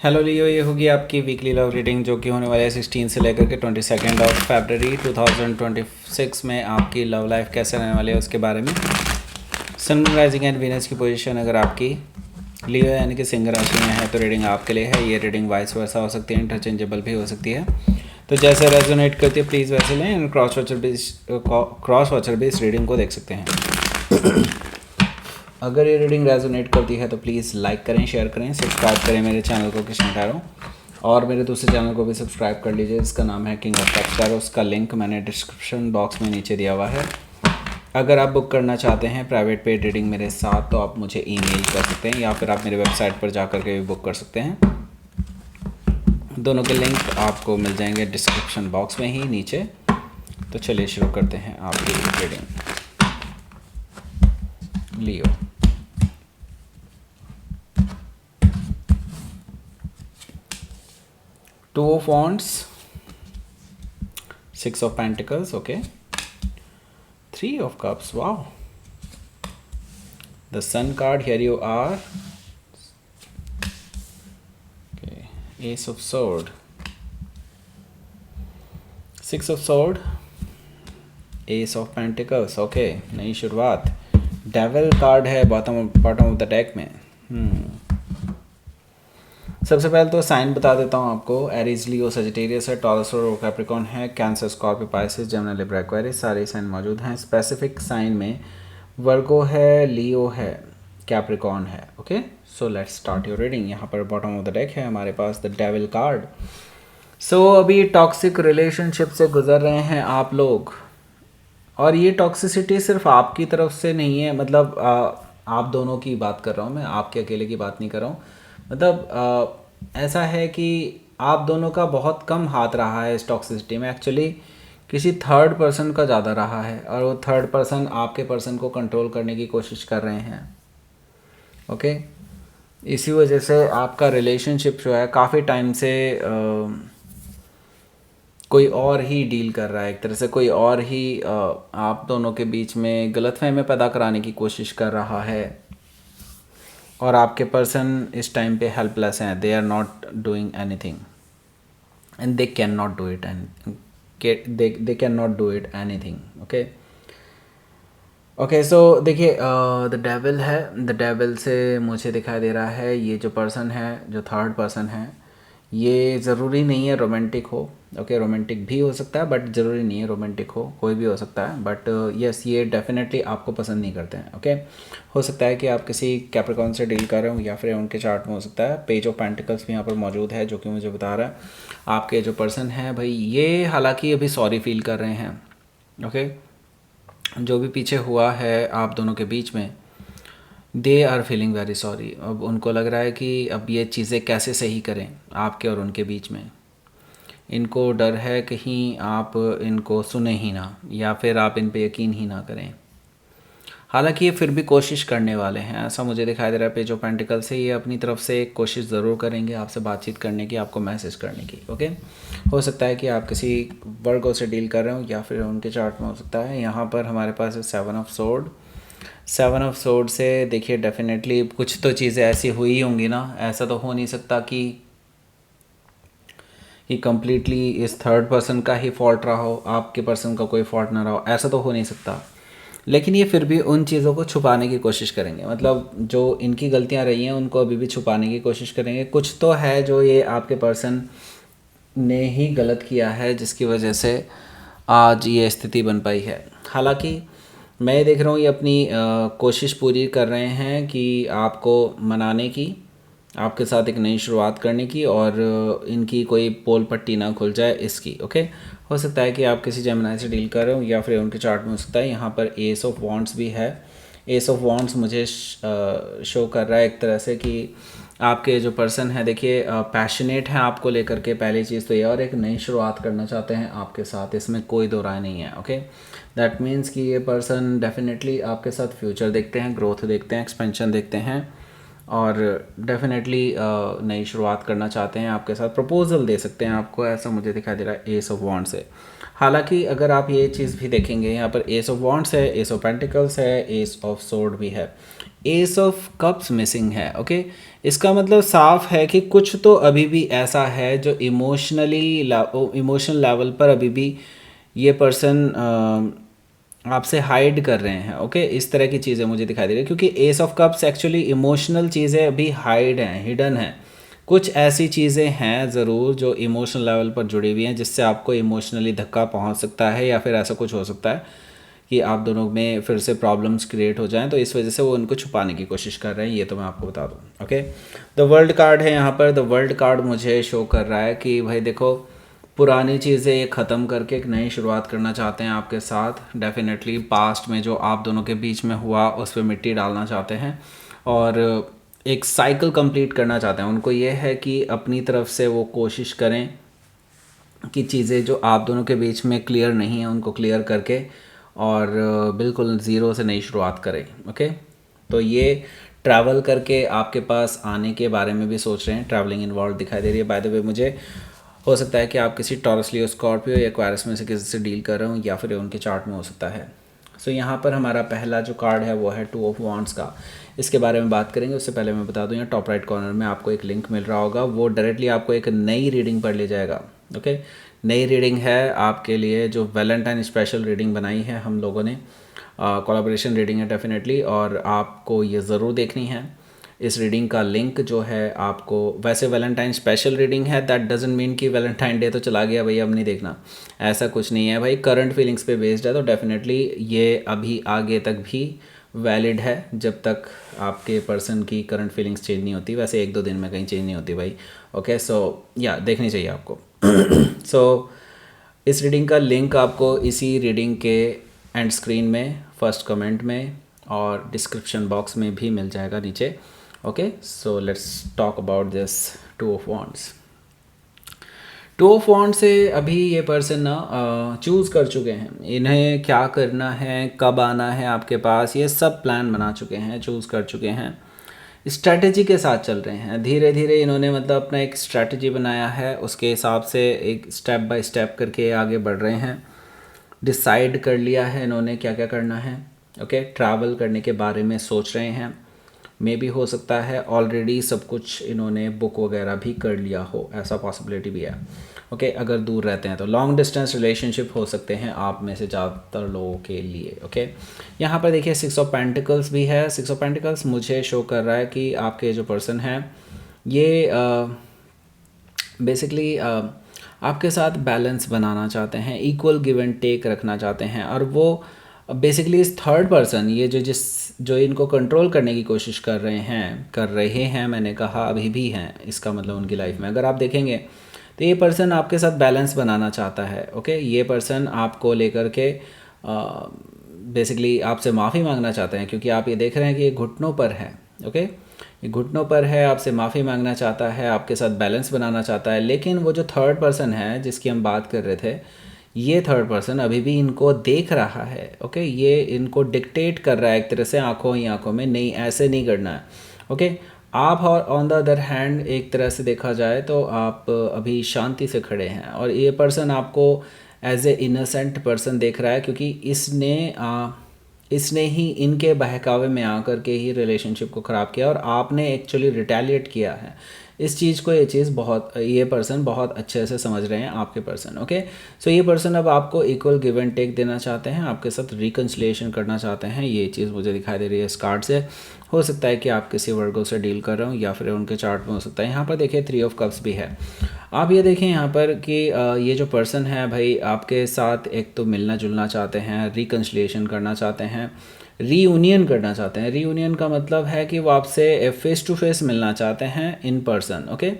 Hello लियो, ये होगी आपकी वीकली लव रीडिंग जो कि होने वाली है 16 से लेकर के 22 फरवरी 2026 में। आपकी लव लाइफ कैसे रहने वाली है उसके बारे में। सन राइजिंग एंड वीनस की पोजीशन अगर आपकी लियो यानी कि सिंह राशि में है तो रीडिंग आपके लिए है। ये रीडिंग वाइस वर्सा हो सकती है, इंटरचेंजेबल भी हो सकती है, तो जैसे रेजोनेट करती है प्लीज़ वैसे लें। एंड क्रॉस वॉचर भी इस रीडिंग को देख सकते हैं। अगर ये रीडिंग रेजोनेट करती है तो प्लीज़ लाइक करें, शेयर करें, सब्सक्राइब करें मेरे चैनल को किशन टैरो, और मेरे दूसरे चैनल को भी सब्सक्राइब कर लीजिए, इसका नाम है किंग ऑफ कप्स टैरो। उसका लिंक मैंने डिस्क्रिप्शन बॉक्स में नीचे दिया हुआ है। अगर आप बुक करना चाहते हैं प्राइवेट पेड रीडिंग मेरे साथ तो आप मुझे ईमेल कर सकते हैं या फिर आप मेरे वेबसाइट पर जा कर के भी बुक कर सकते हैं। दोनों के लिंक आपको मिल जाएंगे डिस्क्रिप्शन बॉक्स में ही नीचे। तो चलिए शुरू करते हैं आपकी reading. Leo, Two of Wands, Six of Pentacles, okay. Three of Cups, wow. The Sun card, here you are. Okay, Ace of Sword, Six of Sword, Ace of Pentacles, okay. नई शुरुआत। Devil card है bottom of the deck में। सबसे पहले तो sign बता देता हूँ आपको। एरीज, लियो, सजिटेरियस है, टॉरस और कैप्रिकॉर्न है, cancer, Scorpio, Pisces, Gemini, Libra, Aquarius, सारे साइन मौजूद हैं। स्पेसिफिक साइन में वर्गो है, लियो है, कैप्रिकॉर्न है, okay. So let's start your reading. यहाँ पर बॉटम ऑफ द डेक है हमारे पास द डेविल कार्ड। सो अभी टॉक्सिक रिलेशनशिप से गुजर रहे हैं आप लोग, और ये टॉक्सिसिटी सिर्फ आपकी तरफ से नहीं है, मतलब आप दोनों की बात कर रहा हूँ मैं, आपके अकेले की बात नहीं कर रहा हूँ। मतलब ऐसा है कि आप दोनों का बहुत कम हाथ रहा है इस टॉक्सिसिटी में। एक्चुअली किसी थर्ड पर्सन का ज़्यादा रहा है, और वो थर्ड पर्सन आपके पर्सन को कंट्रोल करने की कोशिश कर रहे हैं, ओके। इसी वजह से आपका रिलेशनशिप जो है काफ़ी टाइम से कोई और ही डील कर रहा है, एक तरह से कोई और ही आप दोनों के बीच में गलतफहमी पैदा कराने की कोशिश कर रहा है। और आपके पर्सन इस टाइम पे हेल्पलेस हैं, they are not doing anything and they can not do it, and they can not do it anything, okay. Okay, so देखिए द डेविल है, द डेविल से मुझे दिखाई दे रहा है ये जो पर्सन है, जो थर्ड पर्सन है, ये ज़रूरी नहीं है रोमांटिक हो, ओके। रोमांटिक भी हो सकता है बट ज़रूरी नहीं है रोमांटिक हो, कोई भी हो सकता है, बट यस ये डेफिनेटली आपको पसंद नहीं करते हैं, ओके। हो सकता है कि आप किसी कैप्रिकॉर्न से डील कर रहे हो या फिर उनके चार्ट में हो सकता है। पेज ऑफ पेंटिकल्स भी यहाँ पर मौजूद है जो कि मुझे बता रहा है आपके जो पर्सन है भाई, ये हालांकि अभी सॉरी फील कर रहे हैं, ओके। जो भी पीछे हुआ है आप दोनों के बीच में, they are feeling very sorry. अब उनको लग रहा है कि अब ये चीज़ें कैसे सही करें आपके और उनके बीच में। इनको डर है कहीं आप इनको सुने ही ना, या फिर आप इन पे यकीन ही ना करें। हालांकि ये फिर भी कोशिश करने वाले हैं, ऐसा मुझे दिखाई दे रहा है पेज ऑफ पेंटिकल से। ये अपनी तरफ से एक कोशिश ज़रूर करेंगे आपसे बातचीत करने की, आपको मैसेज करने की, ओके। हो सकता है कि आप किसी वर्गों से डील कर रहे हो या फिर उनके चार्ट में हो सकता है। यहाँ पर हमारे पास है 7 ऑफ सोर्ड। 7 ऑफ सोर्ड से देखिए डेफिनेटली कुछ तो चीज़ें ऐसी हुई होंगी ना, ऐसा तो हो नहीं सकता कि कंप्लीटली इस थर्ड पर्सन का ही फॉल्ट रहा हो, आपके पर्सन का कोई फॉल्ट ना रहा हो, ऐसा तो हो नहीं सकता। लेकिन ये फिर भी उन चीज़ों को छुपाने की कोशिश करेंगे, मतलब जो इनकी गलतियां रही हैं उनको अभी भी छुपाने की कोशिश करेंगे। कुछ तो है जो ये आपके पर्सन ने ही गलत किया है जिसकी वजह से आज ये स्थिति बन पाई है। हालांकि मैं ये देख रहा हूँ ये अपनी कोशिश पूरी कर रहे हैं कि आपको मनाने की, आपके साथ एक नई शुरुआत करने की, और इनकी कोई पोल पट्टी ना खुल जाए इसकी, ओके। हो सकता है कि आप किसी जेमिनी से डील कर रहे हो या फिर उनके चार्ट में हो सकता है। यहाँ पर एस ऑफ वॉन्ड्स भी है। एस ऑफ वॉन्ड्स मुझे शो कर रहा है एक तरह से कि आपके जो पर्सन है देखिए पैशनेट हैं आपको लेकर के, पहली चीज़ तो ये, और एक नई शुरुआत करना चाहते हैं आपके साथ, इसमें कोई दो राय नहीं है, ओके। दैट मीन्स कि ये पर्सन डेफिनेटली आपके साथ फ्यूचर देखते हैं, ग्रोथ देखते हैं, एक्सपेंशन देखते हैं, और डेफिनेटली नई शुरुआत करना चाहते हैं आपके साथ, प्रपोजल दे सकते हैं आपको, ऐसा मुझे दिखाई दे रहा है एस ऑफ वॉन्ड्स से। हालांकि अगर आप ये चीज़ भी देखेंगे यहाँ पर एस ऑफ वॉन्ड्स है, एस ऑफ पेंटिकल्स है, एस ऑफ सोर्ड भी है, एस ऑफ कप्स मिसिंग है। ओके, इसका मतलब साफ है कि कुछ तो अभी भी ऐसा है जो इमोशनल लेवल पर अभी भी ये पर्सन आपसे हाइड कर रहे हैं। ओके, इस तरह की चीज़ें मुझे दिखाई दे रही है, क्योंकि S of cups actually emotional चीज़ें अभी हाइड हैं, हिडन हैं। कुछ ऐसी चीज़ें हैं ज़रूर जो इमोशनल लेवल पर जुड़ी हुई हैं, जिससे आपको इमोशनली धक्का पहुंच सकता है, या फिर ऐसा कुछ हो सकता है कि आप दोनों में फिर से प्रॉब्लम्स क्रिएट हो जाएं, तो इस वजह से वो उनको छुपाने की कोशिश कर रहे हैं, ये तो मैं आपको बता दूं। ओके, द वर्ल्ड कार्ड है यहाँ पर। द वर्ल्ड कार्ड मुझे शो कर रहा है कि भाई देखो, पुरानी चीज़ें ख़त्म करके एक नई शुरुआत करना चाहते हैं आपके साथ। डेफिनेटली पास्ट में जो आप दोनों के बीच में हुआ उस पर मिट्टी डालना चाहते हैं और एक साइकिल कंप्लीट करना चाहते हैं। उनको ये है कि अपनी तरफ से वो कोशिश करें कि चीज़ें जो आप दोनों के बीच में क्लियर नहीं है उनको क्लियर करके और बिल्कुल ज़ीरो से नई शुरुआत करें। ओके, तो ये ट्रैवल करके आपके पास आने के बारे में भी सोच रहे हैं, ट्रैवलिंग इन्वॉल्व दिखाई दे रही है। बाय द वे, मुझे हो सकता है कि आप किसी टॉरस लियो, स्कॉर्पियो या एक्वायरस में से किसी से डील कर रहे हो, या फिर उनके चार्ट में हो सकता है। सो यहाँ पर हमारा पहला जो कार्ड है वो है टू ऑफ वॉन्ड्स का। इसके बारे में बात करेंगे, उससे पहले मैं बता दूँ, यहाँ टॉप राइट कॉर्नर में आपको एक लिंक मिल रहा होगा, वो डायरेक्टली आपको एक नई रीडिंग पर ले जाएगा। ओके, नई रीडिंग है आपके लिए, जो वैलेंटाइन स्पेशल रीडिंग बनाई है हम लोगों ने, कोलैबोरेशन रीडिंग है डेफिनेटली, और आपको ये ज़रूर देखनी है। इस रीडिंग का लिंक जो है आपको, वैसे वैलेंटाइन स्पेशल रीडिंग है, दैट डजंट मीन कि वैलेंटाइन डे तो चला गया भाई अब नहीं देखना, ऐसा कुछ नहीं है भाई। करंट फीलिंग्स पे बेस्ड है, तो डेफिनेटली ये अभी आगे तक भी वैलिड है, जब तक आपके पर्सन की करंट फीलिंग्स चेंज नहीं होती। वैसे एक दो दिन में कहीं चेंज नहीं होती भाई। ओके, सो या देखनी चाहिए आपको। सो इस रीडिंग का लिंक आपको इसी रीडिंग के एंड स्क्रीन में, फर्स्ट कमेंट में और डिस्क्रिप्शन बॉक्स में भी मिल जाएगा नीचे। Okay, so let's talk about this two of wands. Two of wand से अभी ये पर्सन ना चूज़ कर चुके हैं इन्हें क्या करना है, कब आना है आपके पास, ये सब प्लान बना चुके हैं, चूज़ कर चुके हैं, स्ट्रैटेजी के साथ चल रहे हैं। धीरे धीरे इन्होंने मतलब अपना एक स्ट्रैटेजी बनाया है, उसके हिसाब से एक स्टेप बाय स्टेप करके आगे बढ़ रहे हैं। डिसाइड कर लिया है इन्होंने क्या क्या करना है। ओके, ट्रैवल करने के बारे में सोच रहे हैं। मे भी हो सकता है ऑलरेडी सब कुछ इन्होंने बुक वगैरह भी कर लिया हो, ऐसा पॉसिबिलिटी भी है। ओके, अगर दूर रहते हैं तो लॉन्ग डिस्टेंस रिलेशनशिप हो सकते हैं आप में से ज़्यादातर लोगों के लिए। ओके, यहाँ पर देखिए सिक्स ऑफ पेंटिकल्स भी है। सिक्स ऑफ पेंटिकल्स मुझे शो कर रहा है कि आपके जो पर्सन हैं ये बेसिकली आपके साथ बैलेंस बनाना चाहते हैं, इक्वल गिव एंड टेक रखना चाहते हैं, और वो बेसिकली इस थर्ड पर्सन, ये जो इनको कंट्रोल करने की कोशिश कर रहे हैं, मैंने कहा अभी भी हैं, इसका मतलब उनकी लाइफ में अगर आप देखेंगे तो ये पर्सन आपके साथ बैलेंस बनाना चाहता है। ओके, ये पर्सन आपको लेकर के बेसिकली आपसे माफ़ी मांगना चाहते हैं, क्योंकि आप ये देख रहे हैं कि ये घुटनों पर है। ओके, ये घुटनों पर है, आपसे माफ़ी मांगना चाहता है, आपके साथ बैलेंस बनाना चाहता है। लेकिन वो जो थर्ड पर्सन है जिसकी हम बात कर रहे थे, ये थर्ड पर्सन अभी भी इनको देख रहा है। ओके, ये इनको डिक्टेट कर रहा है एक तरह से, आंखों ही आंखों में, नहीं ऐसे नहीं करना है। ओके, आप और ऑन द अदर हैंड एक तरह से देखा जाए तो आप अभी शांति से खड़े हैं, और ये पर्सन आपको एज ए इनोसेंट पर्सन देख रहा है, क्योंकि इसने ही इनके बहकावे में आकर के ही रिलेशनशिप को ख़राब किया, और आपने एक्चुअली रिटेलिएट किया है इस चीज़ को। ये पर्सन बहुत अच्छे से समझ रहे हैं आपके पर्सन। ओके, सो ये पर्सन अब आपको इक्वल गिव एंड टेक देना चाहते हैं, आपके साथ रिकन्सिलिएशन करना चाहते हैं, ये चीज़ मुझे दिखाई दे रही है इस कार्ड से। हो सकता है कि आप किसी वर्गो से डील कर रहे हो, या फिर उनके चार्ट में हो सकता है। यहाँ पर देखिए थ्री ऑफ कप्स भी है। आप ये देखें यहाँ पर कि ये जो पर्सन है भाई आपके साथ एक तो मिलना जुलना चाहते हैं, रिकन्सिलिएशन करना चाहते हैं, रीयूनियन करना चाहते हैं। रीयूनियन का मतलब है कि वो आपसे फेस टू फेस मिलना चाहते हैं इन पर्सन। ओके,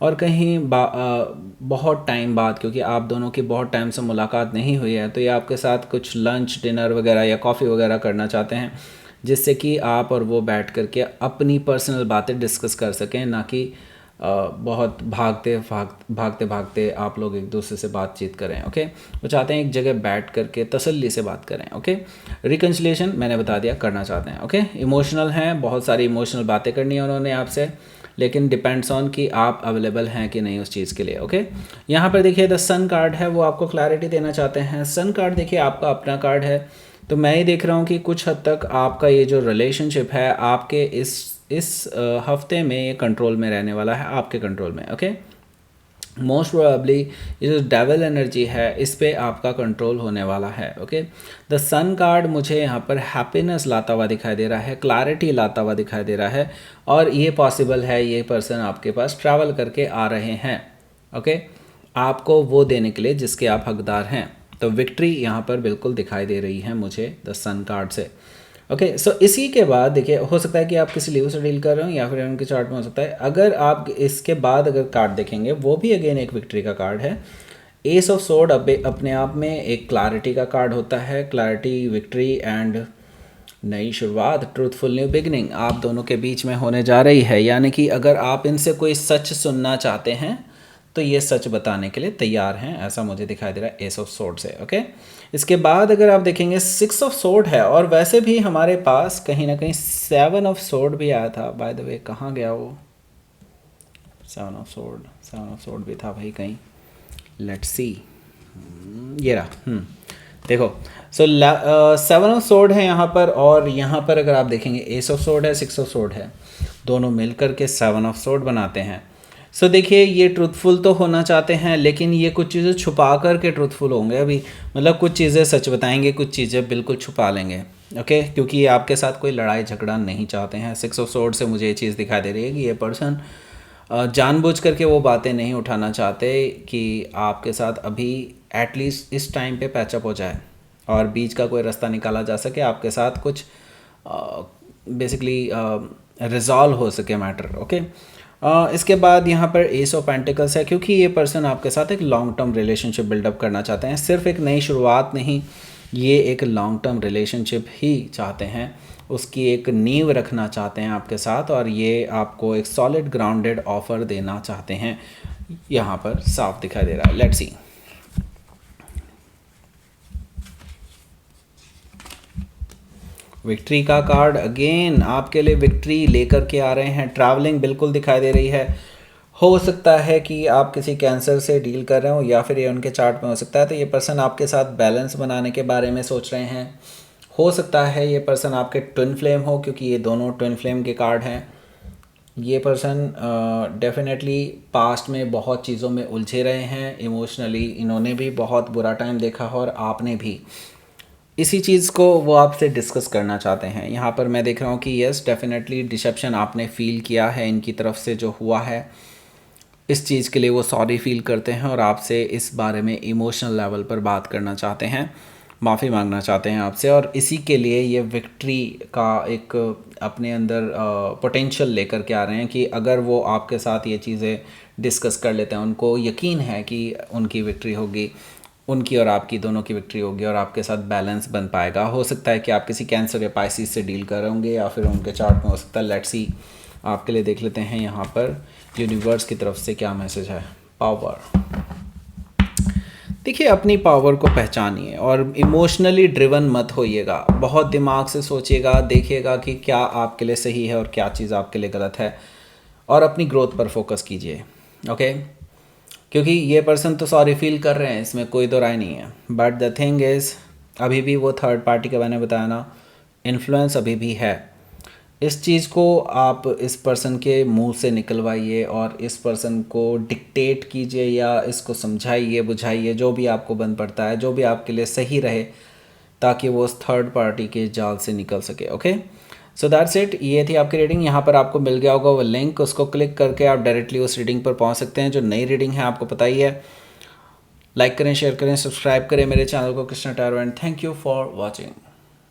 और कहीं बहुत टाइम बाद, क्योंकि आप दोनों की बहुत टाइम से मुलाकात नहीं हुई है, तो ये आपके साथ कुछ लंच, डिनर वगैरह या कॉफ़ी वगैरह करना चाहते हैं, जिससे कि आप और वो बैठ करके अपनी पर्सनल बातें डिस्कस कर सकें, ना कि बहुत भागते भागते आप लोग एक दूसरे से बातचीत करें। ओके, वो चाहते हैं एक जगह बैठ करके तसल्ली से बात करें। ओके, रिकन्सिलिएशन मैंने बता दिया करना चाहते हैं। ओके, इमोशनल हैं, बहुत सारी इमोशनल बातें करनी है उन्होंने आपसे, लेकिन डिपेंड्स ऑन कि आप अवेलेबल हैं कि नहीं उस चीज़ के लिए। ओके, यहाँ पर देखिए द सन कार्ड है, वो आपको क्लैरिटी देना चाहते हैं। सन कार्ड देखिए आपका अपना कार्ड है, तो मैं ही देख रहा हूँ कि कुछ हद तक आपका ये जो रिलेशनशिप है आपके इस हफ्ते में ये कंट्रोल में रहने वाला है, आपके कंट्रोल में। ओके, मोस्ट प्रोबेबली ये जो डेविल एनर्जी है इस पे आपका कंट्रोल होने वाला है। ओके, द सन कार्ड मुझे यहाँ पर हैप्पीनेस लाता हुआ दिखाई दे रहा है, क्लैरिटी लाता हुआ दिखाई दे रहा है, और ये पॉसिबल है ये पर्सन आपके पास ट्रैवल करके आ रहे हैं। ओके, आपको वो देने के लिए जिसके आप हकदार हैं। तो विक्ट्री यहाँ पर बिल्कुल दिखाई दे रही है मुझे द सन कार्ड से। ओके, सो इसी के बाद देखिए हो सकता है कि आप किसी लीव से डील कर रहे हो या फिर उनके चार्ट में हो सकता है। अगर आप इसके बाद अगर कार्ड देखेंगे वो भी अगेन एक विक्ट्री का कार्ड है। एस ऑफ सोर्ड अपने आप में एक क्लैरिटी का कार्ड होता है, क्लैरिटी, विक्ट्री एंड नई शुरुआत, ट्रूथफुल न्यू बिगनिंग आप दोनों के बीच में होने जा रही है। यानी कि अगर आप इनसे कोई सच सुनना चाहते हैं तो ये सच बताने के लिए तैयार हैं, ऐसा मुझे दिखाई दे रहा है एस ऑफ सोर्ड से। ओके, इसके बाद अगर आप देखेंगे 6 ऑफ सोर्ड है, और वैसे भी हमारे पास कहीं ना कहीं 7 ऑफ सोर्ड भी आया था। बाय द वे कहाँ गया वो 7 ऑफ सोर्ड भी था भाई कहीं, लेट्स सी, ये रहा। देखो, सो 7 ऑफ सोर्ड है यहाँ पर, और यहाँ पर अगर आप देखेंगे एस ऑफ सोर्ड है, 6 ऑफ सोर्ड है, दोनों मिलकर के 7 ऑफ सोर्ड बनाते हैं। सो देखिए ये ट्रूथफुल तो होना चाहते हैं, लेकिन ये कुछ चीज़ें छुपा करके ट्रूथफुल होंगे अभी, मतलब कुछ चीज़ें सच बताएंगे, कुछ चीज़ें बिल्कुल छुपा लेंगे। ओके, क्योंकि ये आपके साथ कोई लड़ाई झगड़ा नहीं चाहते हैं। 6 ऑफ सोर्ड से मुझे ये चीज़ दिखाई दे रही है कि ये पर्सन जानबूझ करके वो बातें नहीं उठाना चाहते कि आपके साथ अभी एटलीस्ट इस टाइम पे पैचअप हो जाए और बीच का कोई रास्ता निकाला जा सके, आपके साथ कुछ बेसिकली रिजॉल्व हो सके मैटर। ओके, इसके बाद यहाँ पर एस ऑफ पेंटिकल्स है, क्योंकि ये पर्सन आपके साथ एक लॉन्ग टर्म रिलेशनशिप बिल्डअप करना चाहते हैं, सिर्फ एक नई शुरुआत नहीं, ये एक लॉन्ग टर्म रिलेशनशिप ही चाहते हैं, उसकी एक नींव रखना चाहते हैं आपके साथ, और ये आपको एक सॉलिड ग्राउंडेड ऑफर देना चाहते हैं, यहाँ पर साफ दिखाई दे रहा है। लेट्स सी, विक्ट्री का कार्ड अगेन आपके लिए विक्ट्री लेकर के आ रहे हैं, ट्रैवलिंग बिल्कुल दिखाई दे रही है। हो सकता है कि आप किसी कैंसर से डील कर रहे हो, या फिर ये उनके चार्ट में हो सकता है, तो ये पर्सन आपके साथ बैलेंस बनाने के बारे में सोच रहे हैं। हो सकता है ये पर्सन आपके ट्विन फ्लेम हो, क्योंकि ये दोनों ट्विन फ्लेम के कार्ड हैं। ये पर्सन डेफिनेटली पास्ट में बहुत चीज़ों में उलझे रहे हैं इमोशनली, इन्होंने भी बहुत बुरा टाइम देखा और आपने भी, इसी चीज़ को वो आपसे डिस्कस करना चाहते हैं। यहाँ पर मैं देख रहा हूँ कि यस डेफिनेटली डिसेप्शन आपने फ़ील किया है इनकी तरफ से जो हुआ है, इस चीज़ के लिए वो सॉरी फील करते हैं और आपसे इस बारे में इमोशनल लेवल पर बात करना चाहते हैं, माफ़ी मांगना चाहते हैं आपसे, और इसी के लिए ये विक्ट्री का एक अपने अंदर पोटेंशियल लेकर के आ रहे हैं कि अगर वो आपके साथ ये चीज़ें डिस्कस कर लेते हैं, उनको यकीन है कि उनकी विक्ट्री होगी, उनकी और आपकी दोनों की विक्ट्री होगी और आपके साथ बैलेंस बन पाएगा। हो सकता है कि आप किसी कैंसर या पाइसिस से डील कर रहे होंगे, या फिर उनके चार्ट में हो सकता है। लेट्स सी, आपके लिए देख लेते हैं यहाँ पर यूनिवर्स की तरफ से क्या मैसेज है। पावर, देखिए अपनी पावर को पहचानिए और इमोशनली ड्रिवन मत होइएगा, बहुत दिमाग से सोचिएगा, देखिएगा कि क्या आपके लिए सही है और क्या चीज़ आपके लिए गलत है, और अपनी ग्रोथ पर फोकस कीजिए। ओके, क्योंकि ये पर्सन तो सॉरी फील कर रहे हैं, इसमें कोई दो राय नहीं है, बट द थिंग इज़ अभी भी वो थर्ड पार्टी का मैंने बताया ना, इन्फ्लुएंस अभी भी है। इस चीज़ को आप इस पर्सन के मुंह से निकलवाइए और इस पर्सन को डिक्टेट कीजिए या इसको समझाइए बुझाइए, जो भी आपको बन पड़ता है, जो भी आपके लिए सही रहे, ताकि वो उस थर्ड पार्टी के जाल से निकल सके। ओके, सो दैट्स इट, ये थी आपकी रीडिंग। यहाँ पर आपको मिल गया होगा वो लिंक, उसको क्लिक करके आप डायरेक्टली उस रीडिंग पर पहुँच सकते हैं। जो नई रीडिंग है आपको पता ही है, लाइक करें, शेयर करें, सब्सक्राइब करें मेरे चैनल को Krishna tarot, and thank you for watching.